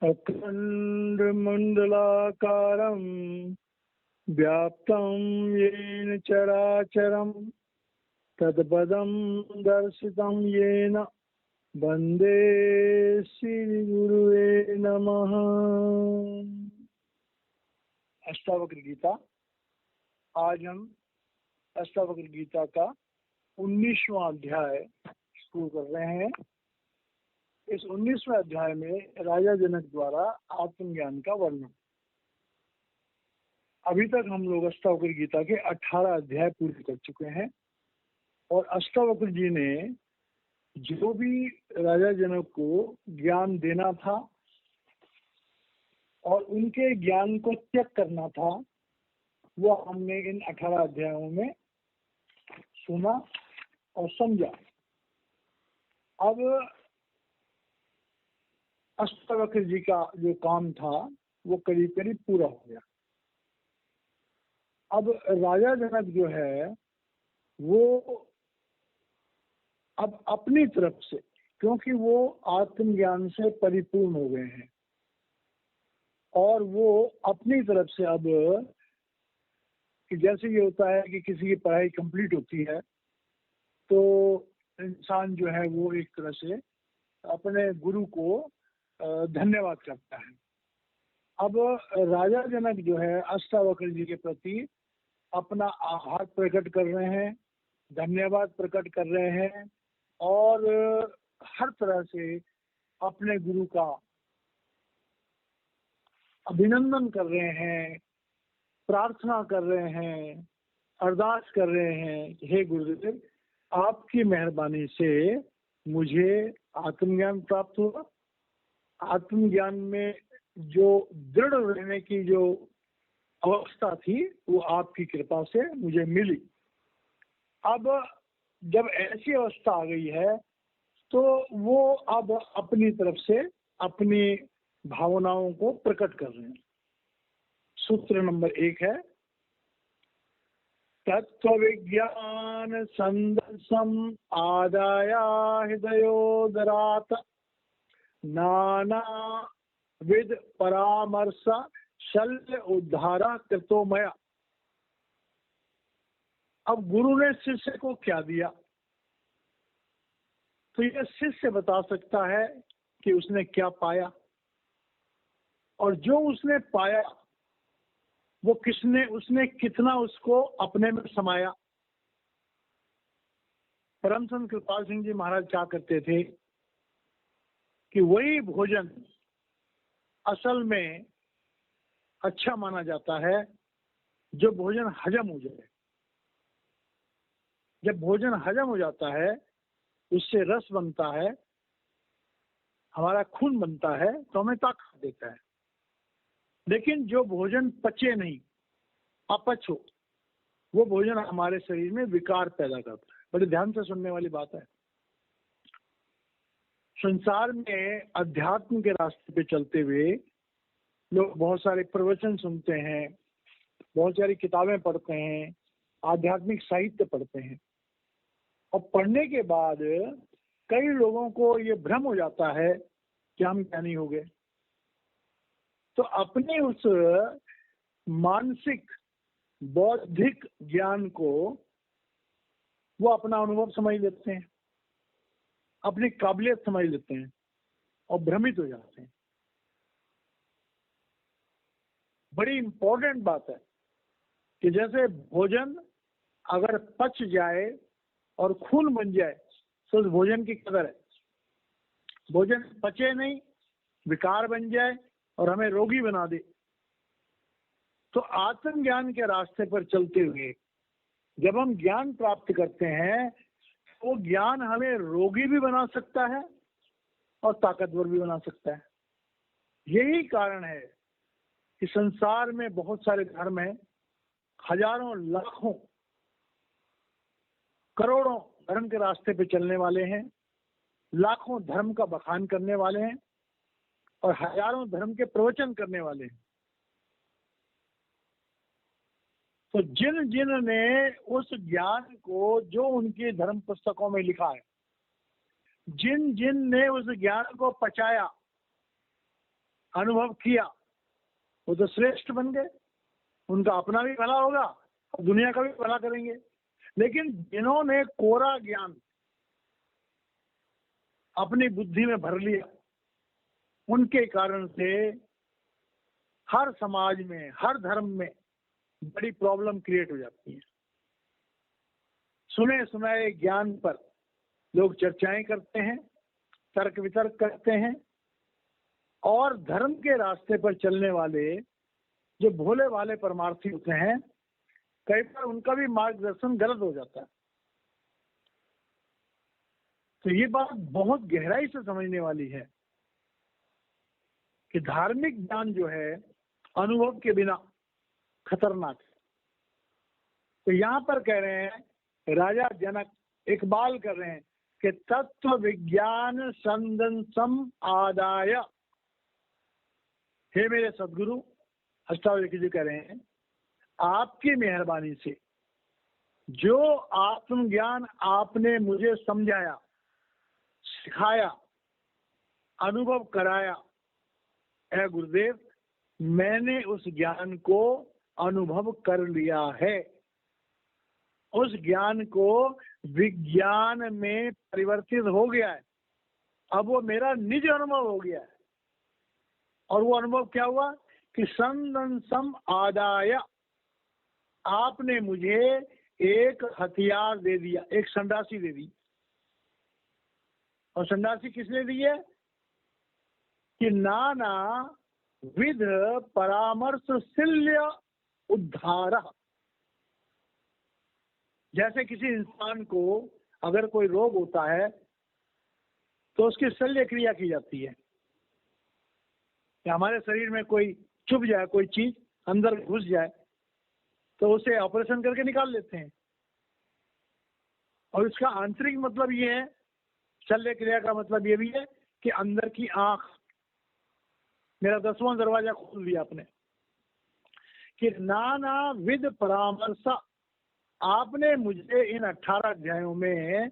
अखण्डमण्डलाकारं व्याप्तं येन चराचरं तत्पदं दर्शितं येन वन्दे श्रीगुरुवे नमः। अष्टावक्र गीता। आज हम अष्टावक्र गीता का 19वां अध्याय शुरू कर रहे हैं। इस 19वें अध्याय में राजा जनक द्वारा आत्मज्ञान का वर्णन। अभी तक हम लोग अष्टावक्र गीता के 18 अध्याय पूरे कर चुके हैं और अष्टावक्र जी ने जो भी राजा जनक को ज्ञान देना था और उनके ज्ञान को त्याग करना था, वो हमने इन 18 अध्यायों में सुना और समझा। अब अष्टावक्र जी का जो काम था वो करीब करीब पूरा हो गया। अब राजा जनक जो है वो अब अपनी तरफ से, क्योंकि वो आत्मज्ञान से परिपूर्ण हो गए हैं और वो अपनी तरफ से अब, कि जैसे ये होता है कि किसी की पढ़ाई कंप्लीट होती है तो इंसान जो है वो एक तरह से अपने गुरु को धन्यवाद करता है। अब राजा जनक जो है अष्टावक्र जी के प्रति अपना आभार प्रकट कर रहे हैं, धन्यवाद प्रकट कर रहे हैं और हर तरह से अपने गुरु का अभिनंदन कर रहे हैं, प्रार्थना कर रहे हैं, अरदास कर रहे हैं, हे गुरुदेव, आपकी मेहरबानी से मुझे आत्मज्ञान प्राप्त हुआ। आत्मज्ञान में जो दृढ़ रहने की जो अवस्था थी वो आपकी कृपा से मुझे मिली। अब जब ऐसी अवस्था आ गई है तो वो अब अपनी तरफ से अपनी भावनाओं को प्रकट कर रहे हैं। सूत्र नंबर 1 है, तत्व विज्ञान संदर्शम आदाया हृदयोदरात नाना विद परामर्श शल्य उद्धारा कृतो मया। अब गुरु ने शिष्य को क्या दिया तो यह शिष्य बता सकता है कि उसने क्या पाया, और जो उसने पाया वो उसने कितना उसको अपने में समाया। परम संत कृपाल सिंह जी महाराज क्या करते थे कि वही भोजन असल में अच्छा माना जाता है जो भोजन हजम हो जाए। जब भोजन हजम हो जाता है उससे रस बनता है, हमारा खून बनता है तो हमें ताकत देता है। लेकिन जो भोजन पचे नहीं, अपच हो, वो भोजन हमारे शरीर में विकार पैदा करता है। बड़े ध्यान से सुनने वाली बात है। संसार में अध्यात्म के रास्ते पे चलते हुए लोग बहुत सारे प्रवचन सुनते हैं, बहुत सारी किताबें पढ़ते हैं, आध्यात्मिक साहित्य पढ़ते हैं और पढ़ने के बाद कई लोगों को ये भ्रम हो जाता है कि हम ज्ञानी हो गए। तो अपने उस मानसिक बौद्धिक ज्ञान को वो अपना अनुभव समझ लेते हैं, अपनी काबिलियत समझ लेते हैं और भ्रमित हो जाते हैं। बड़ी इंपॉर्टेंट बात है कि जैसे भोजन अगर पच जाए और खून बन जाए तो उस भोजन की कदर है। भोजन पचे नहीं, विकार बन जाए और हमें रोगी बना दे। तो आत्मज्ञान के रास्ते पर चलते हुए जब हम ज्ञान प्राप्त करते हैं वो ज्ञान हमें रोगी भी बना सकता है और ताकतवर भी बना सकता है। यही कारण है कि संसार में बहुत सारे धर्म हैं, हजारों लाखों करोड़ों धर्म के रास्ते पे चलने वाले हैं, लाखों धर्म का बखान करने वाले हैं और हजारों धर्म के प्रवचन करने वाले हैं। तो जिन जिन ने उस ज्ञान को जो उनके धर्म पुस्तकों में लिखा है, जिन जिन ने उस ज्ञान को पचाया, अनुभव किया वो तो श्रेष्ठ बन गए, उनका अपना भी भला होगा और दुनिया का भी भला करेंगे। लेकिन जिन्होंने कोरा ज्ञान अपनी बुद्धि में भर लिया, उनके कारण से हर समाज में, हर धर्म में बड़ी प्रॉब्लम क्रिएट हो जाती है। सुने सुनाए ज्ञान पर लोग चर्चाएं करते हैं, तर्क वितर्क करते हैं, और धर्म के रास्ते पर चलने वाले जो भोले वाले परमार्थी होते हैं, कई बार उनका भी मार्गदर्शन गलत हो जाता है। तो ये बात बहुत गहराई से समझने वाली है कि धार्मिक ज्ञान जो है अनुभव के बिना खतरनाक है। तो यहां पर कह रहे हैं राजा जनक, इकबाल कर रहे हैं कि तत्व विज्ञान संदंसम आदाय, हे मेरे सदगुरु अष्टावक्र जी कह रहे हैं, आपकी मेहरबानी से जो आत्मज्ञान आपने मुझे समझाया, सिखाया, अनुभव कराया, है गुरुदेव, मैंने उस ज्ञान को अनुभव कर लिया है। उस ज्ञान को विज्ञान में परिवर्तित हो गया है। अब वो मेरा निज अनुभव हो गया है। और वो अनुभव क्या हुआ कि संदंसम आदाय, आपने मुझे एक हथियार दे दिया, एक संडासी दे दी। और संडासी किसने दी है कि नाना विध परामर्शशील्य उद्धार। जैसे किसी इंसान को अगर कोई रोग होता है तो उसकी शल्य क्रिया की जाती है, कि हमारे शरीर में कोई चुभ जाए, कोई चीज अंदर घुस जाए तो उसे ऑपरेशन करके निकाल लेते हैं। और इसका आंतरिक मतलब ये है, शल्य क्रिया का मतलब ये भी है कि अंदर की आंख, मेरा 10वां दरवाजा खोल दिया आपने, कि नाना विध परामर्श, आपने मुझे इन 18 अध्यायों में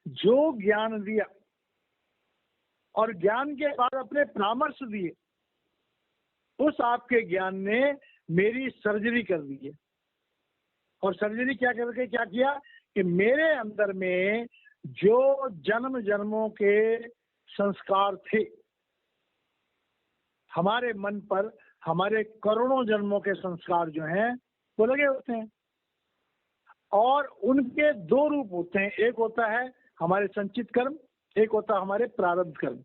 जो ज्ञान दिया और ज्ञान के बाद अपने परामर्श दिए, उस आपके ज्ञान ने मेरी सर्जरी कर दी है। और सर्जरी क्या करके क्या किया कि मेरे अंदर में जो जन्म जन्मों के संस्कार थे, हमारे मन पर हमारे करोड़ों जन्मों के संस्कार जो हैं वो लगे होते हैं। और उनके दो रूप होते हैं, एक होता है हमारे संचित कर्म, एक होता है हमारे प्रारब्ध कर्म।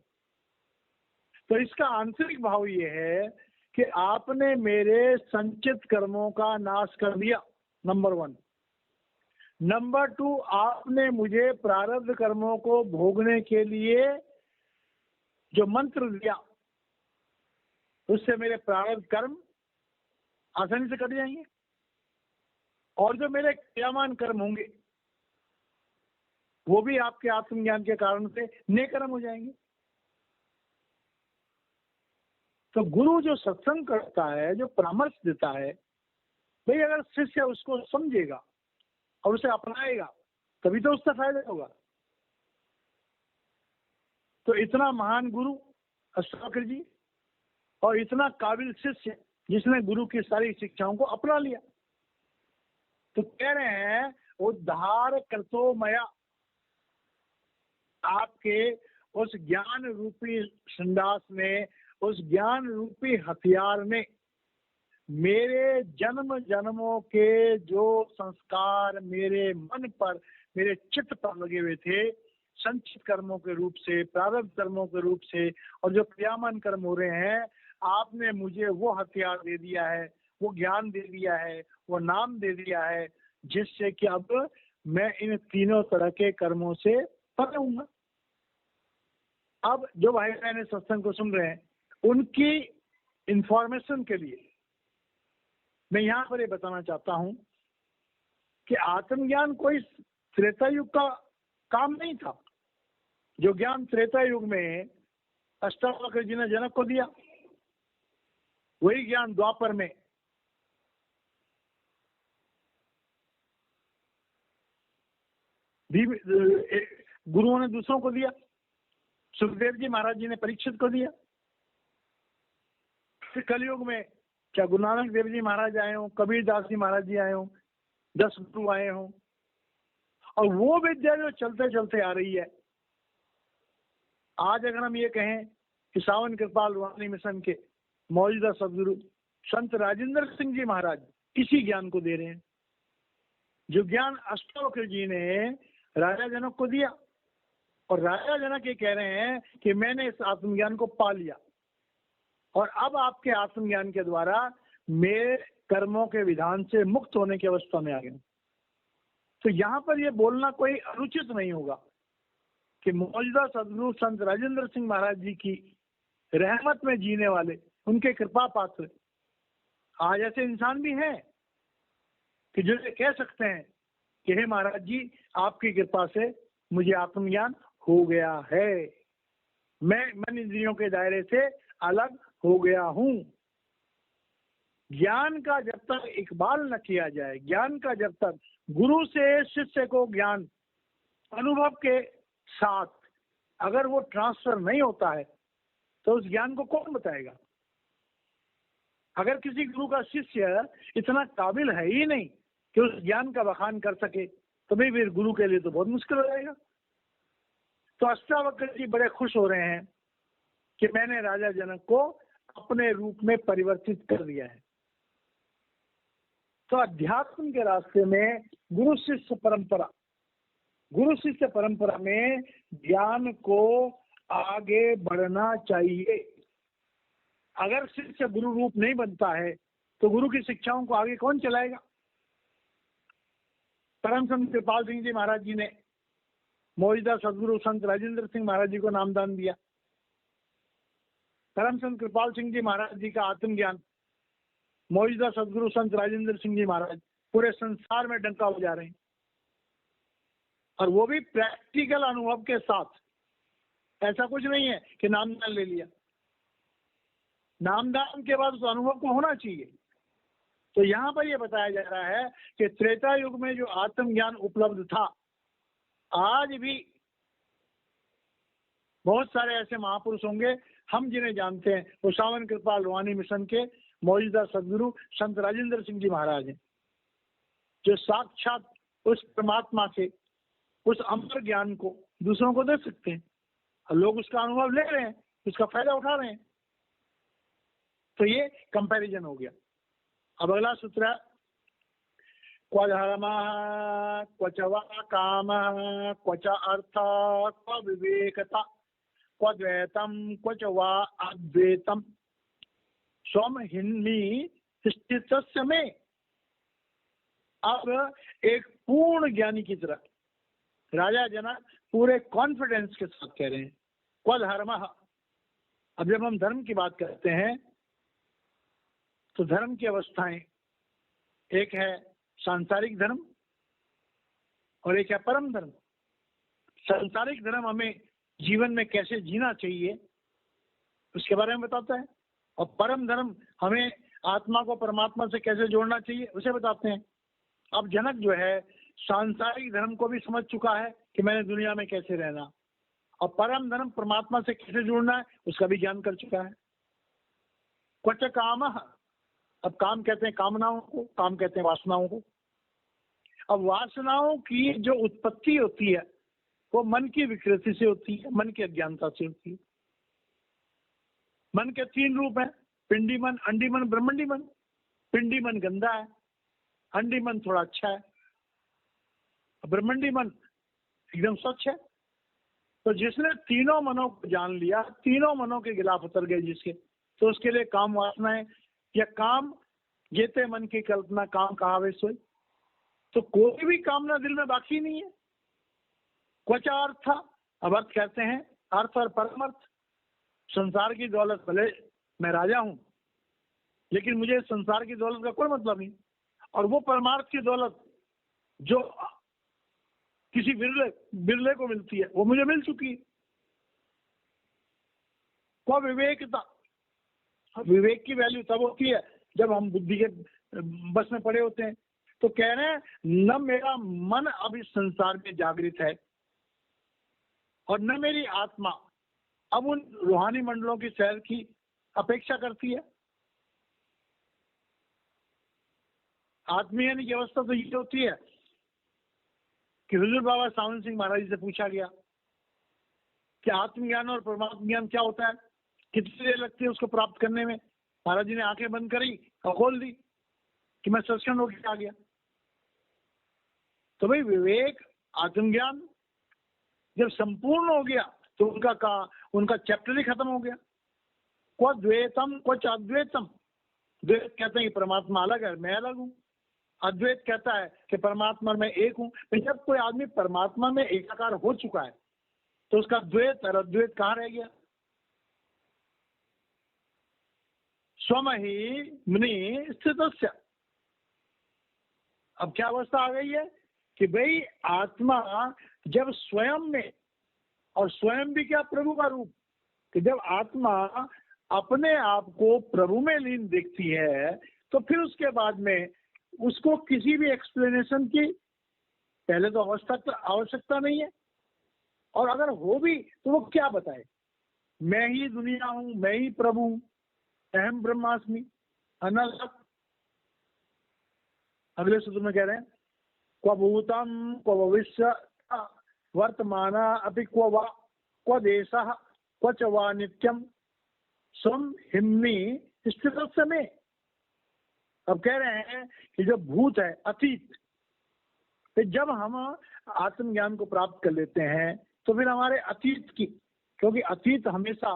तो इसका आंतरिक भाव ये है कि आपने मेरे संचित कर्मों का नाश कर दिया, नंबर 1। नंबर 2, आपने मुझे प्रारब्ध कर्मों को भोगने के लिए जो मंत्र दिया, उससे मेरे प्रारब्ध कर्म आसानी से कट जाएंगे। और जो मेरे क्रियामान कर्म होंगे वो भी आपके आत्मज्ञान के कारण से नेक कर्म हो जाएंगे। तो गुरु जो सत्संग करता है, जो परामर्श देता है, भाई अगर शिष्य उसको समझेगा और उसे अपनाएगा तभी तो उसका फायदा होगा। तो इतना महान गुरु अष्टावक्र जी और इतना काबिल शिष्य जिसने गुरु की सारी शिक्षाओं को अपना लिया, तो कह रहे हैं उद्धार करतो मया, आपके उस ज्ञान रूपी संडास ने, उस ज्ञान रूपी हथियार ने मेरे जन्म जन्मों के जो संस्कार मेरे मन पर, मेरे चित्त पर लगे हुए थे, संचित कर्मों के रूप से, प्रारब्ध कर्मों के रूप से, और जो क्रियामान कर्म हो रहे हैं, आपने मुझे वो हथियार दे दिया है, वो ज्ञान दे दिया है, वो नाम दे दिया है, जिससे कि अब मैं इन तीनों तरह के कर्मों से परे हूंगा। अब जो भाई बहन सत्संग को सुन रहे हैं, उनकी इंफॉर्मेशन के लिए मैं यहाँ पर ये बताना चाहता हूँ कि आत्मज्ञान कोई त्रेता युग का काम नहीं था। जो ज्ञान त्रेता युग में अष्टावक्र जी ने जनक को दिया, वही ज्ञान द्वापर में गुरुओं ने दूसरों को दिया। सुखदेव जी महाराज जी ने परीक्षित को दिया। फिर कलयुग में क्या गुरु नानक देव जी महाराज आए हों, कबीर दास जी महाराज जी आए हों, 10 गुरु आए हों, और वो विद्या जो चलते चलते आ रही है, आज अगर हम ये कहें कि सावन कृपाल रूहानी मिशन के मौजूदा सदगुरु संत राजेंद्र सिंह जी महाराज इसी ज्ञान को दे रहे हैं, जो ज्ञान अष्टावक्र जी ने राजा जनक को दिया। और राजा जनक ये कह रहे हैं कि मैंने इस आत्मज्ञान को पा लिया और अब आपके आत्मज्ञान के द्वारा मेरे कर्मों के विधान से मुक्त होने की अवस्था में आ गए। तो यहाँ पर यह बोलना कोई अनुचित नहीं होगा कि मौजूदा सदगुरु संत राजेंद्र सिंह महाराज जी की रहमत में जीने वाले, उनके कृपा पात्र आज ऐसे इंसान भी हैं कि जो ये कह सकते हैं कि हे महाराज जी, आपकी कृपा से मुझे आत्मज्ञान हो गया है, मैं मन इंद्रियों के दायरे से अलग हो गया हूं। ज्ञान का जब तक इकबाल न किया जाए, ज्ञान का जब तक गुरु से शिष्य को ज्ञान अनुभव के साथ अगर वो ट्रांसफर नहीं होता है तो उस ज्ञान को कौन बताएगा। अगर किसी गुरु का शिष्य इतना काबिल है ही नहीं कि उस ज्ञान का बखान कर सके तो भाई फिर गुरु के लिए तो बहुत मुश्किल हो जाएगा। तो अष्टावक्र जी बड़े खुश हो रहे हैं कि मैंने राजा जनक को अपने रूप में परिवर्तित कर दिया है। तो अध्यात्म के रास्ते में गुरु शिष्य परंपरा में ज्ञान को आगे बढ़ना चाहिए। अगर शिष्य गुरु रूप नहीं बनता है तो गुरु की शिक्षाओं को आगे कौन चलाएगा। परम संत कृपाल सिंह जी महाराज जी ने मौजूदा सदगुरु संत राजेंद्र सिंह महाराज जी को नामदान दिया। परम संत कृपाल सिंह जी महाराज जी का आत्मज्ञान मौजूदा सदगुरु संत राजेंद्र सिंह जी महाराज पूरे संसार में डंका बजा रहे हैं, और वो भी प्रैक्टिकल अनुभव के साथ। ऐसा कुछ नहीं है कि नामदान ले लिया, नामदान के बाद उस अनुभव को होना चाहिए। तो यहाँ पर यह बताया जा रहा है कि त्रेता युग में जो आत्मज्ञान उपलब्ध था, आज भी बहुत सारे ऐसे महापुरुष होंगे, हम जिन्हें जानते हैं वो सावन कृपाल रूहानी मिशन के मौजूदा सदगुरु संत राजेंद्र सिंह जी महाराज हैं, जो साक्षात उस परमात्मा से उस अमर ज्ञान को दूसरों को दे सकते हैं, और लोग उसका अनुभव ले रहे हैं, उसका फायदा उठा रहे हैं। तो ये कंपैरिजन हो गया। अब अगला सूत्र है, क्व धर्मः क्वच वा कामः क्वच अर्थः क्व विवेकता क्व द्वैतम क्वच वा अद्वैतम स्वम हिन्मी स्थितस्य में। अब एक पूर्ण ज्ञानी की तरह राजा जनक पूरे कॉन्फिडेंस के साथ कह रहे हैं, क्व धर्मः। अब जब हम धर्म की बात करते हैं तो धर्म की अवस्थाएं, एक है सांसारिक धर्म और एक है परम धर्म। सांसारिक धर्म हमें जीवन में कैसे जीना चाहिए उसके बारे में बताता है, और परम धर्म हमें आत्मा को परमात्मा से कैसे जोड़ना चाहिए उसे बताते हैं। अब जनक जो है सांसारिक धर्म को भी समझ चुका है कि मैंने दुनिया में कैसे रहना, और परम धर्म परमात्मा से कैसे जुड़ना है उसका भी ज्ञान कर चुका है। क्वच कामः, अब काम कहते हैं कामनाओं को, काम कहते हैं वासनाओं को। अब वासनाओं की जो उत्पत्ति होती है वो मन की विकृति से होती है, मन की अज्ञानता से होती है। मन के 3 रूप हैं, पिंडी मन, अंडी मन, ब्रह्मंडी मन। पिंडी मन गंदा है, अंडी मन थोड़ा अच्छा है, ब्रह्मंडी मन एकदम स्वच्छ है। तो जिसने तीनों मनों को जान लिया, तीनों मनों के खिलाफ उतर गए जिसके, तो उसके लिए काम वासनाएं या काम जेते मन की कल्पना काम कहावे सोई, तो कोई भी कामना दिल में बाकी नहीं है। क्वच अर्थ, अब अर्थ कहते हैं अर्थ और परमर्थ। संसार की दौलत, भले मैं राजा हूं लेकिन मुझे संसार की दौलत का कोई मतलब नहीं, और वो परमार्थ की दौलत जो किसी बिरले को मिलती है वो मुझे मिल चुकी है। को विवेकता, विवेक की वैल्यू तब होती है जब हम बुद्धि के बस में पड़े होते हैं। तो कह रहे हैं न मेरा मन अब इस संसार में जागृत है और न मेरी आत्मा अब उन रूहानी मंडलों की सैर की अपेक्षा करती है। आत्मज्ञानी की अवस्था तो ये होती है कि हुजूर बाबा सावन सिंह महाराज जी से पूछा गया कि आत्मज्ञान और परमात्म ज्ञान क्या होता है, कितनी देर लगती है उसको प्राप्त करने में। महाराज जी ने आंखें बंद करी और खोल दी कि मैं सचखंड होकर आ गया। तो भाई विवेक आत्मज्ञान जब संपूर्ण हो गया तो उनका चैप्टर ही खत्म हो गया। क्व द्वैतम क्वच अद्वैतम। द्वैत कहते हैं कि परमात्मा अलग है, मैं अलग हूँ। अद्वैत कहता है कि परमात्मा में एक हूँ। जब कोई आदमी परमात्मा में एकाकार हो चुका है तो उसका द्वैत और अद्वैत कहाँ रह गया। स्वम ही मनि स्थितस्य। अब क्या अवस्था आ गई है कि भाई आत्मा जब स्वयं में, और स्वयं भी क्या प्रभु का रूप, कि जब आत्मा अपने आप को प्रभु में लीन देखती है तो फिर उसके बाद में उसको किसी भी एक्सप्लेनेशन की पहले तो आवश्यकता नहीं है। और अगर हो भी तो वो क्या बताए, मैं ही दुनिया हूं, मैं ही प्रभु हूं, अहम ब्रह्मास्मि, अनलग। अगले सूत्र में कह रहे हैं क्व भूतम क्व भविष्य वर्तमान अपि क्व देशः क्व च वा नित्यम स्वम हिम्नि स्थित में। अब कह रहे हैं कि जो भूत है अतीत, तो जब हम आत्मज्ञान को प्राप्त कर लेते हैं तो फिर हमारे अतीत की, क्योंकि अतीत हमेशा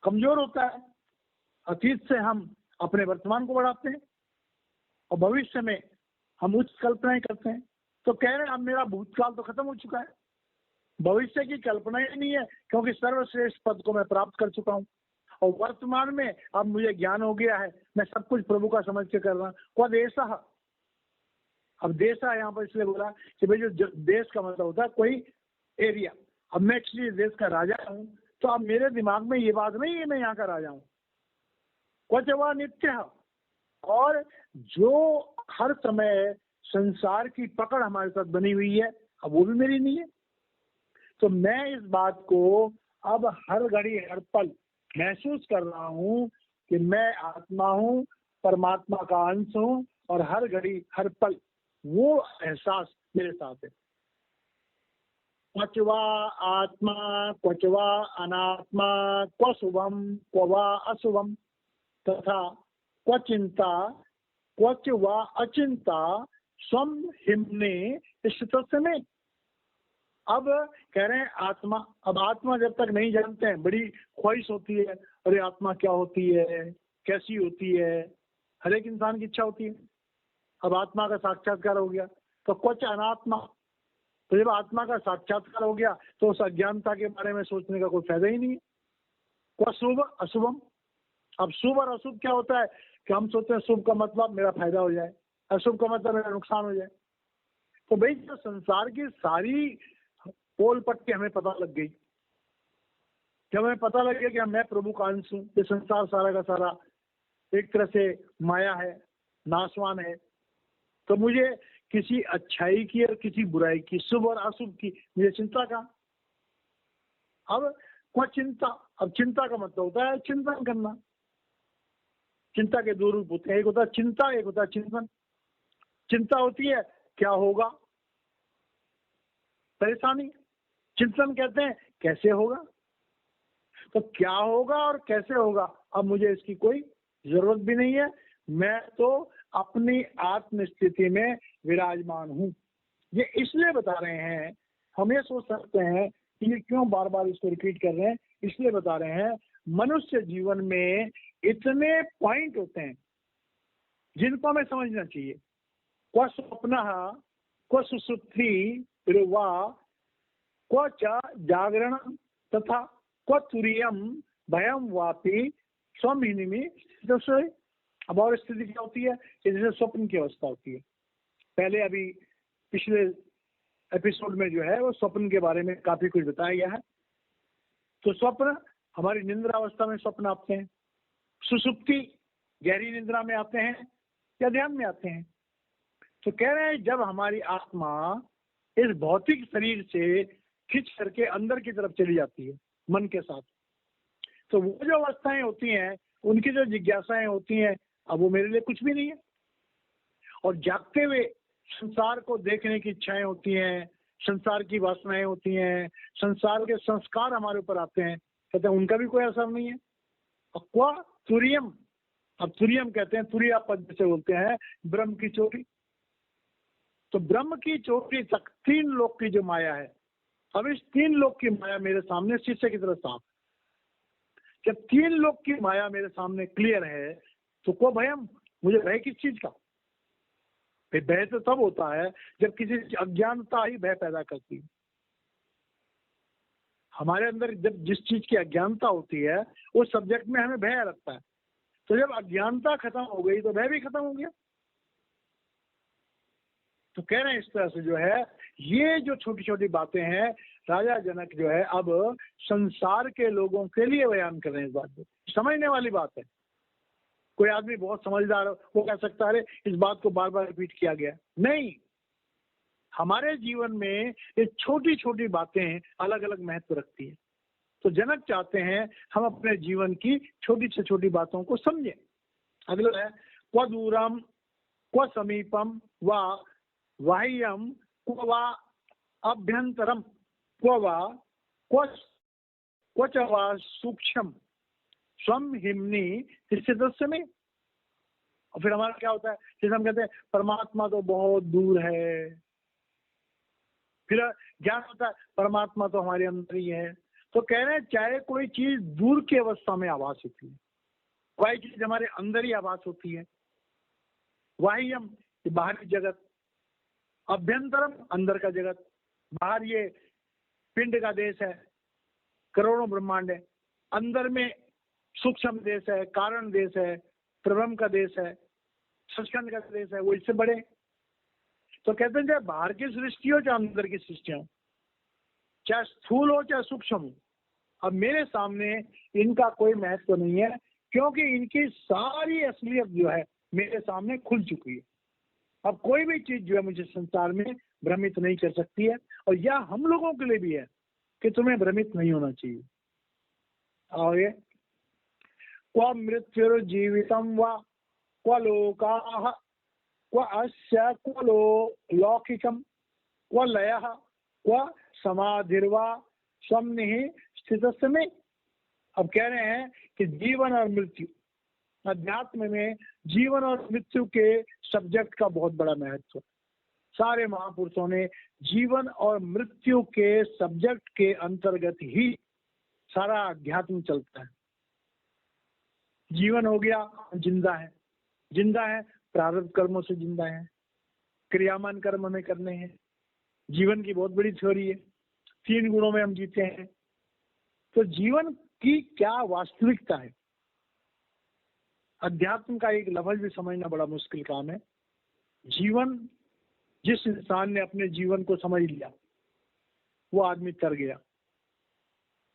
कमजोर होता है, अतीत से हम अपने वर्तमान को बढ़ाते हैं और भविष्य में हम उच्च कल्पनाएं करते हैं। तो कह रहे हैं अब मेरा भूतकाल तो खत्म हो चुका है, भविष्य की कल्पना ही नहीं है क्योंकि सर्वश्रेष्ठ पद को मैं प्राप्त कर चुका हूँ। और वर्तमान में अब मुझे ज्ञान हो गया है, मैं सब कुछ प्रभु का समझ के कर रहा हूँ। को देशा, अब देशा यहाँ पर इसलिए बोला कि भाई जो देश का मतलब होता है कोई एरिया। अब मैं एक्चुअली देश का राजा हूँ तो अब मेरे दिमाग में ये बात नहीं है मैं यहाँ का राजा हूँ। क्वच वा नित्य, और जो हर समय संसार की पकड़ हमारे साथ बनी हुई है अब वो भी मेरी नहीं है। तो मैं इस बात को अब हर घड़ी हर पल महसूस कर रहा हूँ कि मैं आत्मा हूँ, परमात्मा का अंश हूँ, और हर घड़ी हर पल वो एहसास मेरे साथ है। क्वच वा आत्मा क्वच वा अनात्मा, क्व शुभम क्व वा अशुभम, तथा क्व चिंता क्वच वा अचिंता स्वम हिम्ने स्थित में। अब कह रहे हैं आत्मा, अब आत्मा जब तक नहीं जानते हैं बड़ी ख्वाहिश होती है, अरे आत्मा क्या होती है, कैसी होती है, हर एक इंसान की इच्छा होती है। अब आत्मा का साक्षात्कार हो गया तो क्वच अनात्मा, तो जब आत्मा का साक्षात्कार हो गया तो उस अज्ञानता के बारे में सोचने का कोई फायदा ही नहीं है। क्व शुभ अशुभम, अब शुभ और अशुभ क्या होता है कि हम सोचते हैं शुभ का मतलब मेरा फायदा हो जाए, अशुभ का मतलब मेरा नुकसान हो जाए। तो भाई जो संसार की सारी पोल पट्टी हमें पता लग गई, जब हमें पता लग गया कि मैं प्रभु का अंश हूँ, ये संसार सारा का सारा एक तरह से माया है, नाशवान है, तो मुझे किसी अच्छाई की और किसी बुराई की, शुभ और अशुभ की मुझे चिंता का। अब क्व चिंता, अब चिंता का मतलब होता है चिंतन करना। चिंता के दो रूप होते हैं, एक होता है चिंता, एक होता है चिंतन। चिंता होती है क्या होगा, परेशानी। चिंतन कहते हैं कैसे होगा। तो क्या होगा और कैसे होगा अब मुझे इसकी कोई जरूरत भी नहीं है, मैं तो अपनी आत्म स्थिति में विराजमान हूँ। ये इसलिए बता रहे हैं, हम ये सोच सकते हैं कि ये क्यों बार बार इसको रिपीट कर रहे हैं, इसलिए बता रहे हैं मनुष्य जीवन में इतने पॉइंट होते हैं जिनको हमें समझना चाहिए। क्व स्वप्न क्व सुसुप्ति वा क्व च जागरण तथा क्व तुरीयम भयम वापी स्वमिनी। अब और स्थिति क्या होती है कि जैसे स्वप्न की अवस्था होती है। पहले अभी पिछले एपिसोड में जो है वो स्वप्न के बारे में काफी कुछ बताया गया है। तो स्वप्न हमारी निद्रा अवस्था में स्वप्न आते हैं, सुसुप्ति गहरी निद्रा में आते हैं या ध्यान में आते हैं। तो कह रहे हैं जब हमारी आत्मा इस भौतिक शरीर से खिंच करके अंदर की तरफ चली जाती है मन के साथ, तो वो जो अवस्थाएं होती हैं, उनकी जो जिज्ञासाएं होती हैं, अब वो मेरे लिए कुछ भी नहीं है। और जागते हुए संसार को देखने की इच्छाएं होती हैं, संसार की वासनाएं होती हैं, संसार के संस्कार हमारे ऊपर आते हैं, कहते हैं उनका भी कोई असर नहीं है। क्वा तुरियम, अब तुरियम कहते हैं, तुरिया पद से बोलते हैं ब्रह्म की चोटी। तो ब्रह्म की चोटी तक 3 लोक की जो माया है, अब इस 3 लोक की माया मेरे सामने शीशे की तरह साफ। जब 3 लोक की माया मेरे सामने क्लियर है तो को भयम, मुझे भय किस चीज का? भय तो तब होता है जब किसी अज्ञानता ही भय पैदा करती है। हमारे अंदर जब जिस चीज की अज्ञानता होती है उस सब्जेक्ट में हमें भय लगता है। तो जब अज्ञानता खत्म हो गई तो भय भी खत्म हो गया। तो कह रहे हैं इस तरह से जो है ये जो छोटी छोटी बातें हैं राजा जनक जो है अब संसार के लोगों के लिए बयान कर रहे हैं। इस बात को समझने वाली बात है। कोई आदमी बहुत समझदार हो वो कह सकता है इस बात को बार बार रिपीट किया गया, नहीं। हमारे जीवन में ये छोटी छोटी बातें अलग अलग महत्व रखती है। तो जनक चाहते हैं हम अपने जीवन की छोटी से छोटी बातों को समझें। अगला है क्व दूरम क्व समीपम व बाह्यम क्व वा अभ्यंतरम क्व वा क्वच वा सूक्ष्म स्वम हिमनी स्थित में। और फिर हमारा क्या होता है, जैसे हम कहते हैं परमात्मा तो बहुत दूर है, फिर ज्ञान होता है परमात्मा तो हमारे अंदर ही है। तो कह रहे हैं चाहे कोई चीज दूर की अवस्था में आभास होती है, कोई चीज हमारे अंदर ही आभास होती है। बाह्यम बाहरी जगत, अभ्यंतरम अंदर का जगत। बाहर ये पिंड का देश है, करोड़ों ब्रह्मांड है, अंदर में सूक्ष्म देश है, कारण देश है, प्रब्रह्म का देश है, सचखंड का देश है, वो इससे बड़े। तो कहते हैं चाहे बाहर की सृष्टि हो चाहे अंदर की सृष्टि हो, चाहे स्थूल हो चाहे सूक्ष्म हो, अब मेरे सामने इनका कोई महत्व नहीं है, क्योंकि इनकी सारी असलियत जो है मेरे सामने खुल चुकी है। अब कोई भी चीज जो है मुझे संसार में भ्रमित नहीं कर सकती है। और यह हम लोगों के लिए भी है कि तुम्हें भ्रमित नहीं होना चाहिए। और ये क्व मृत्युर्जीवितम व क्व लोकाः क्व अस्य क्व लौकिकम क्व लयः क्व समाधिर्वा स्वम्निः स्थितस्य में। अब कह रहे हैं कि जीवन और मृत्यु, अध्यात्म में जीवन और मृत्यु के सब्जेक्ट का बहुत बड़ा महत्व है। सारे महापुरुषों ने जीवन और मृत्यु के सब्जेक्ट के अंतर्गत ही सारा अध्यात्म चलता है। जीवन हो गया जिंदा है, जिंदा है प्रारब्ध कर्मों से जिंदा है, क्रियामान कर्म हमें करने हैं। जीवन की बहुत बड़ी थ्योरी है, 3 गुणों में हम जीते हैं। तो जीवन की क्या वास्तविकता है, अध्यात्म का एक लफ्ज भी समझना बड़ा मुश्किल काम है। जीवन, जिस इंसान ने अपने जीवन को समझ लिया वो आदमी तर गया।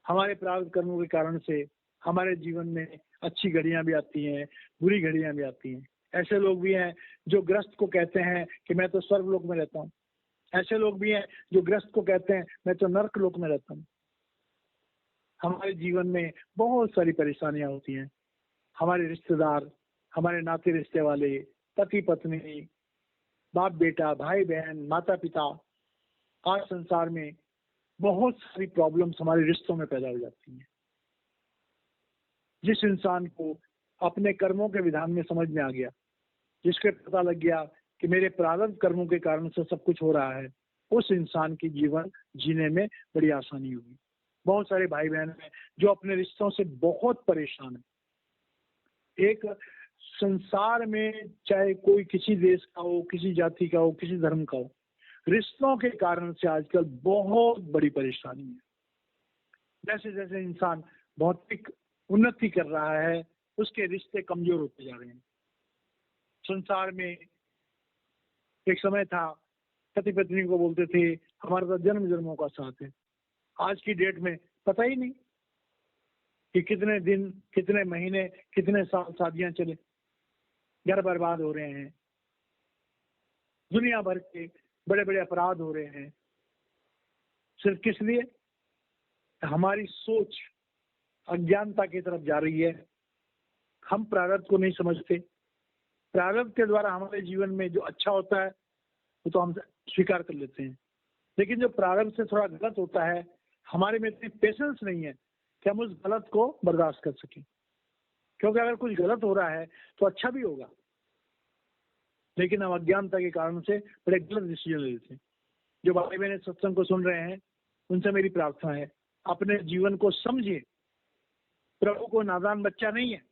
हमारे प्रारब्ध कर्मों के कारण से हमारे जीवन में अच्छी घड़ियां भी आती हैं, बुरी घड़ियां भी आती हैं। ऐसे लोग भी हैं जो ग्रस्त को कहते हैं कि मैं तो स्वर्गलोक में रहता हूँ, ऐसे लोग भी हैं जो ग्रस्त को कहते हैं मैं तो नर्क लोक में रहता हूँ। हमारे जीवन में बहुत सारी परेशानियां होती हैं। हमारे रिश्तेदार, हमारे नाते रिश्ते वाले, पति पत्नी, बाप बेटा, भाई बहन, माता पिता, आज संसार में बहुत सारी प्रॉब्लम्स हमारे रिश्तों में पैदा हो जाती हैं। जिस इंसान को अपने कर्मों के विधान में समझ में आ गया, जिसके पता लग गया कि मेरे प्रारब्ध कर्मों के कारण से सब कुछ हो रहा है, उस इंसान की जीवन जीने में बड़ी आसानी होगी। बहुत सारे भाई बहन हैं जो अपने रिश्तों से बहुत परेशान है। एक संसार में चाहे कोई किसी देश का हो, किसी जाति का हो, किसी धर्म का हो, रिश्तों के कारण से आजकल बहुत बड़ी परेशानी है। जैसे जैसे इंसान भौतिक उन्नति कर रहा है उसके रिश्ते कमजोर होते जा रहे हैं। संसार में एक समय था पति पत्नी को बोलते थे हमारा तो जन्म जन्मों का साथ है। आज की डेट में पता ही नहीं कि कितने दिन, कितने महीने, कितने साल शादियां चले, घर बर्बाद हो रहे हैं, दुनिया भर के बड़े बड़े अपराध हो रहे हैं। सिर्फ किस लिए? हमारी सोच अज्ञानता की तरफ जा रही है। हम प्रारब्ध को नहीं समझते, प्रारब्ध के द्वारा हमारे जीवन में जो अच्छा होता है वो तो हम स्वीकार कर लेते हैं, लेकिन जो प्रारब्ध से थोड़ा गलत होता है, हमारे में इतनी पेशेंस नहीं है कि हम उस गलत को बर्दाश्त कर सकें। क्योंकि अगर कुछ गलत हो रहा है तो अच्छा भी होगा, लेकिन हम अज्ञानता के कारण से बड़े गलत डिसीजन ले लेते हैं। जो भाई बहन सत्संग को सुन रहे हैं, उनसे मेरी प्रार्थना है, अपने जीवन को समझिए। प्रभु को नादान बच्चा नहीं है।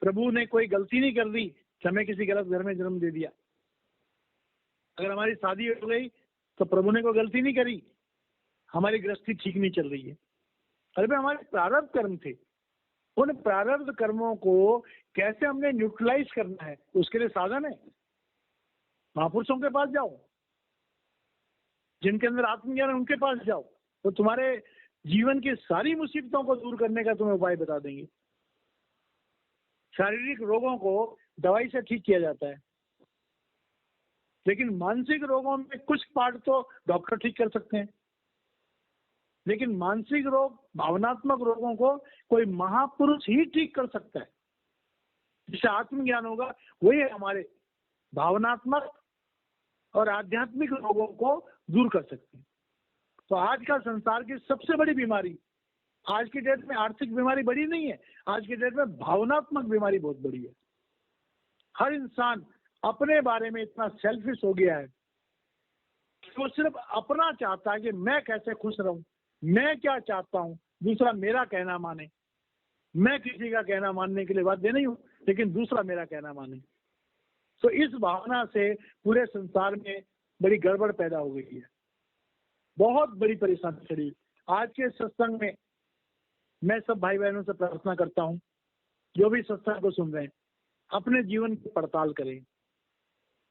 प्रभु ने कोई गलती नहीं कर दी कि हमें किसी गलत घर में जन्म दे दिया। अगर हमारी शादी हो गई तो प्रभु ने कोई गलती नहीं करी, हमारी गृहस्थी ठीक नहीं चल रही है। अरे हमारे प्रारब्ध कर्म थे, उन प्रारब्ध कर्मों को कैसे हमने न्यूट्रलाइज करना है, उसके लिए साधन है। महापुरुषों के पास जाओ, जिनके अंदर आत्मज्ञान है उनके पास जाओ, तो तुम्हारे जीवन की सारी मुसीबतों को दूर करने का तुम्हें उपाय बता देंगे। शारीरिक रोगों को दवाई से ठीक किया जाता है, लेकिन मानसिक रोगों में कुछ पार्ट तो डॉक्टर ठीक कर सकते हैं, लेकिन मानसिक रोग, भावनात्मक रोगों को कोई महापुरुष ही ठीक कर सकता है। जिससे आत्मज्ञान होगा वही हमारे भावनात्मक और आध्यात्मिक रोगों को दूर कर सकते हैं। तो आज का संसार की सबसे बड़ी बीमारी, आज की डेट में आर्थिक बीमारी बड़ी नहीं है, आज की डेट में भावनात्मक बीमारी बहुत बड़ी है। हर इंसान अपने बारे में इतना सेल्फिश हो गया है कि वो सिर्फ अपना चाहता है कि मैं कैसे खुश रहूं, मैं क्या चाहता हूं, दूसरा मेरा कहना माने। मैं किसी का कहना मानने के लिए बाध्य नहीं हूं, लेकिन दूसरा मेरा कहना माने। तो इस भावना से पूरे संसार में बड़ी गड़बड़ पैदा हो गई है, बहुत बड़ी परेशानी खड़ी। आज के सत्संग में मैं सब भाई बहनों से प्रार्थना करता हूं, जो भी सत्संग को सुन रहे हैं, अपने जीवन की पड़ताल करें,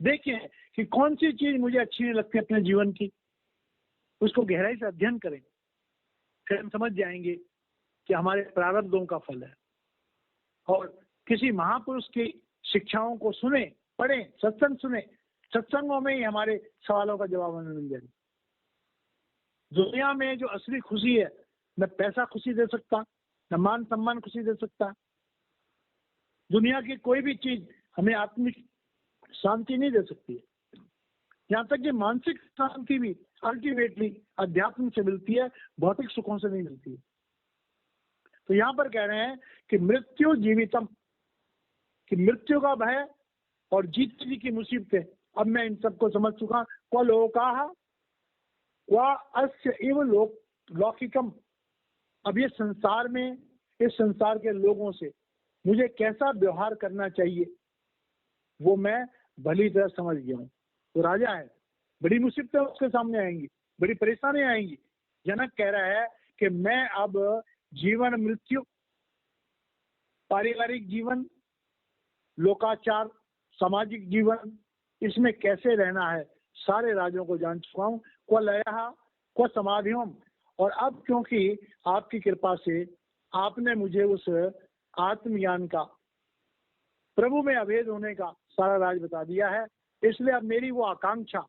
देखें कि कौन सी चीज मुझे अच्छी नहीं लगती अपने जीवन की, उसको गहराई से अध्ययन करें। फिर हम समझ जाएंगे कि हमारे प्रारब्धों का फल है। और किसी महापुरुष की शिक्षाओं को सुने, पढ़ें, सत्संग सुने, सत्संगों में ही हमारे सवालों का जवाब हमें मिल जाए। दुनिया में जो असली खुशी है, न पैसा खुशी दे सकता, न मान सम्मान खुशी दे सकता। दुनिया की कोई भी चीज हमें आत्मिक शांति नहीं दे सकती है। यहाँ तक कि मानसिक शांति भी अल्टीमेटली अध्यात्म से मिलती है, भौतिक सुखों से नहीं मिलती है। तो यहाँ पर कह रहे हैं कि मृत्यु जीवितम, कि मृत्यु का भय और जीतने की मुसीबतें, अब मैं इन सबको समझ चुका। क्व लोकाः क्व अस्य इव लौकिकम, अब ये संसार में, इस संसार के लोगों से मुझे कैसा व्यवहार करना चाहिए वो मैं भली तरह समझ गया हूँ। तो राजा है, बड़ी मुसीबतें उसके सामने आएंगी, बड़ी परेशानियां आएंगी। जनक कह रहा है कि मैं अब जीवन मृत्यु, पारिवारिक जीवन, लोकाचार, सामाजिक जीवन, इसमें कैसे रहना है सारे राजों को जान चुका हूँ। क्व लयः क्व समाधिम, और अब क्योंकि आपकी कृपा से आपने मुझे उस आत्मज्ञान का, प्रभु में अभेद होने का सारा राज बता दिया है, इसलिए अब मेरी वो आकांक्षा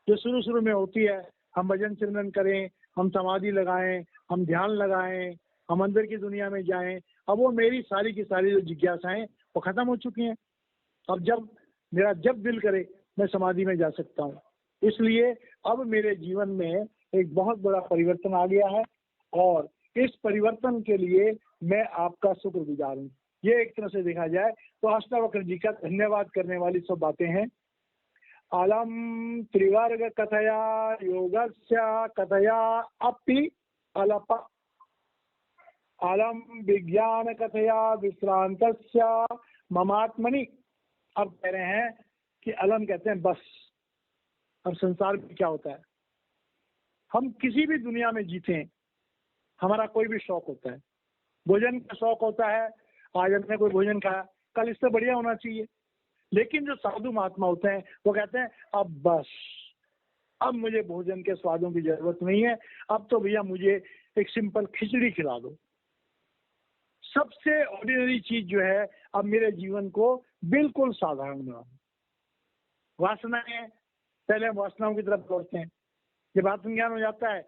जो शुरू शुरू में होती है, हम भजन सिमरन करें, हम समाधि लगाएं, हम ध्यान लगाएं, हम अंदर की दुनिया में जाएं, अब वो मेरी सारी की सारी जो जिज्ञासाएं वो खत्म हो चुकी हैं। अब जब दिल करे मैं समाधि में जा सकता हूँ। इसलिए अब मेरे जीवन में एक बहुत बड़ा परिवर्तन आ गया है, और इस परिवर्तन के लिए मैं आपका शुक्रगुजार हूँ। ये एक तरह से देखा जाए तो अष्टावक्र जी का धन्यवाद करने वाली सब बातें हैं। अलम त्रिवर्ग कथया योगस्य कथया अपि अलप, अलम विज्ञान कथया विश्रांतस्य ममात्मनि। अब कह रहे हैं कि अलम कहते हैं बस। अब संसार में क्या होता है, हम किसी भी दुनिया में जीते हैं, हमारा कोई भी शौक होता है, भोजन का शौक होता है, आज हमने कोई भोजन खाया, कल इससे बढ़िया होना चाहिए। लेकिन जो साधु महात्मा होते हैं वो कहते हैं अब बस, अब मुझे भोजन के स्वादों की जरूरत नहीं है, अब तो भैया मुझे एक सिंपल खिचड़ी खिला दो। सबसे ऑर्डिनरी चीज जो है अब मेरे जीवन को बिल्कुल साधारण बना दो। वासनाएं, पहले हम वासनाओं की तरफ दौड़ते हैं। जब आत्मज्ञान हो जाता है,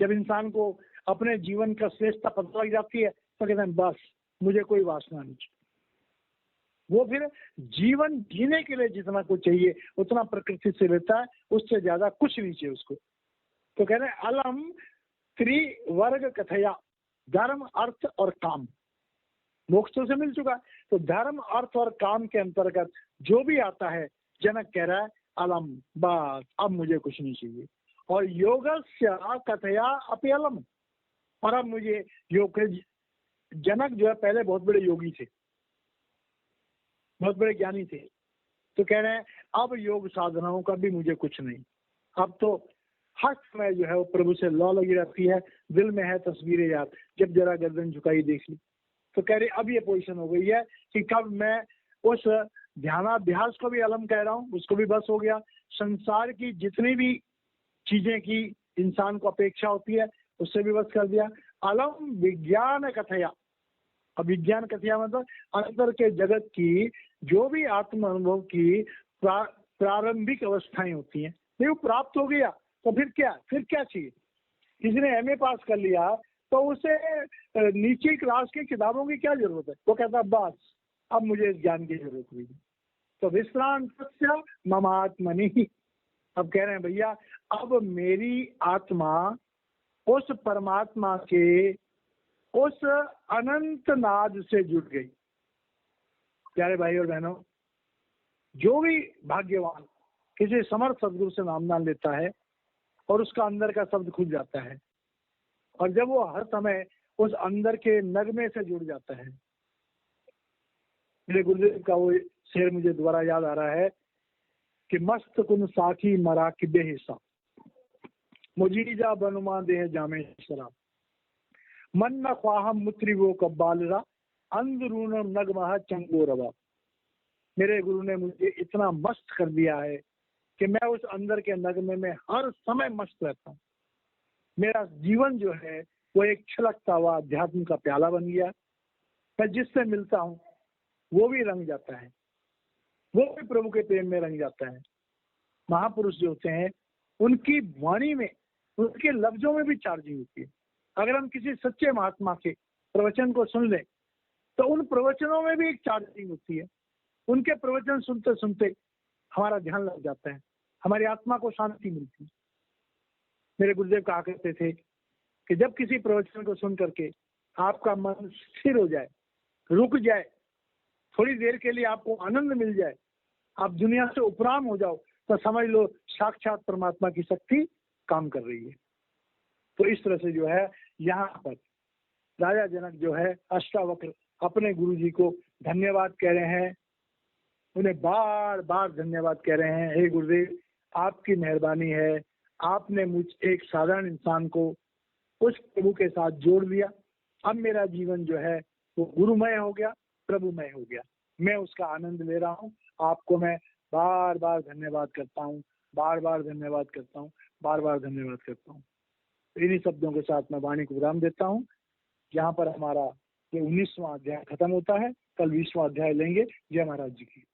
जब इंसान को अपने जीवन का श्रेष्ठता पता लग जाती है, तो कहते हैं बस मुझे कोई वासना नहीं चाहिए। वो फिर जीवन जीने के लिए जितना कुछ चाहिए उतना प्रकृति से लेता है, उससे ज्यादा कुछ नहीं चाहिए उसको। तो कह रहे हैं अलम त्रिवर्ग कथया, धर्म अर्थ और काम। मोक्ष तो से मिल चुका है, तो धर्म अर्थ और काम के अंतर्गत जो भी आता है, जनक कह रहा है अलम, बस अब मुझे कुछ नहीं चाहिए। और योगस्य कथया अपि अलम, और अब मुझे योग, जनक जो है पहले बहुत बड़े योगी थे, बहुत बड़े ज्ञानी थे, तो कह रहे हैं अब योग साधनाओं का भी मुझे कुछ नहीं, अब तो हर समय जो है वो प्रभु से लौ लगी रहती है, दिल में है तस्वीरें याद, जब जरा गर्दन झुकाई देख ली। तो कह रहे अब ये पोजीशन हो गई है कि कब मैं उस ध्यानाभ्यास को भी अलम कह रहा हूँ, उसको भी बस हो गया, संसार की जितनी भी चीजें की इंसान को अपेक्षा होती है उससे भी बस कर दिया। अलम विज्ञान कथया, अब विज्ञान कथया मतलब अंतर के जगत की जो भी आत्म अनुभव की प्रारंभिक अवस्थाएं होती हैं, ये वो प्राप्त हो गया, तो फिर क्या चाहिए। किसी ने एमए पास कर लिया तो उसे नीचे क्लास की किताबों की क्या जरूरत है, वो कहता बस अब मुझे इस ज्ञान की जरूरत हुई। तो विश्रांत ममात्मनि, अब कह रहे हैं भैया अब मेरी आत्मा उस परमात्मा के उस अनंत नाद से जुड़ गई। प्यारे भाई और बहनों, जो भी भाग्यवान किसी समर्थ सदगुरु से नामदान लेता है और उसका अंदर का शब्द खुल जाता है, और जब वो हर समय उस अंदर के नगमे से जुड़ जाता है, मेरे गुरुदेव का वो शेर मुझे दोबारा याद आ रहा है कि मस्त कुन साखी मरा कि बेहिसा मुजीजा बनुमा देह जामे शराब मन न ख्वाहम मुत्री वो कब्बालरा अंदरून नगमह चंगो रवा। मेरे गुरु ने मुझे इतना मस्त कर दिया है कि मैं उस अंदर के नगमे में हर समय मस्त रहता हूँ। मेरा जीवन जो है वो एक छलकता हुआ अध्यात्म का प्याला बन गया। मैं जिससे मिलता हूँ वो भी रंग जाता है, वो भी प्रभु के प्रेम में रंग जाता है। महापुरुष जो होते हैं उनकी वाणी में, उनके लफ्जों में भी चार्जिंग होती है। अगर हम किसी सच्चे महात्मा के प्रवचन को सुन लें तो उन प्रवचनों में भी एक चार्जिंग होती है। उनके प्रवचन सुनते सुनते हमारा ध्यान लग जाता है, हमारी आत्मा को शांति मिलती है। मेरे गुरुदेव कहा करते थे कि जब किसी प्रवचन को सुन करके आपका मन स्थिर हो जाए, रुक जाए, थोड़ी देर के लिए आपको आनंद मिल जाए, आप दुनिया से उपराम हो जाओ, तो समझ लो साक्षात परमात्मा की शक्ति काम कर रही है। तो इस तरह से जो है यहाँ पर राजा जनक जो है अष्टावक्र अपने गुरु जी को धन्यवाद कह रहे हैं, उन्हें बार बार धन्यवाद कह रहे हैं। हे गुरुदेव, आपकी मेहरबानी है, आपने मुझ एक साधारण इंसान को उस प्रभु के साथ जोड़ दिया। अब मेरा जीवन जो है वो गुरुमय हो गया, प्रभुमय हो गया, मैं उसका आनंद ले रहा हूँ। आपको मैं बार बार धन्यवाद करता हूँ, बार बार धन्यवाद करता हूँ, बार बार धन्यवाद करता हूँ। इन्हीं शब्दों के साथ मैं वाणी को विराम देता हूँ। यहाँ पर हमारा ये 19वां अध्याय खत्म होता है, कल 20वां अध्याय लेंगे। जय महाराज जी की।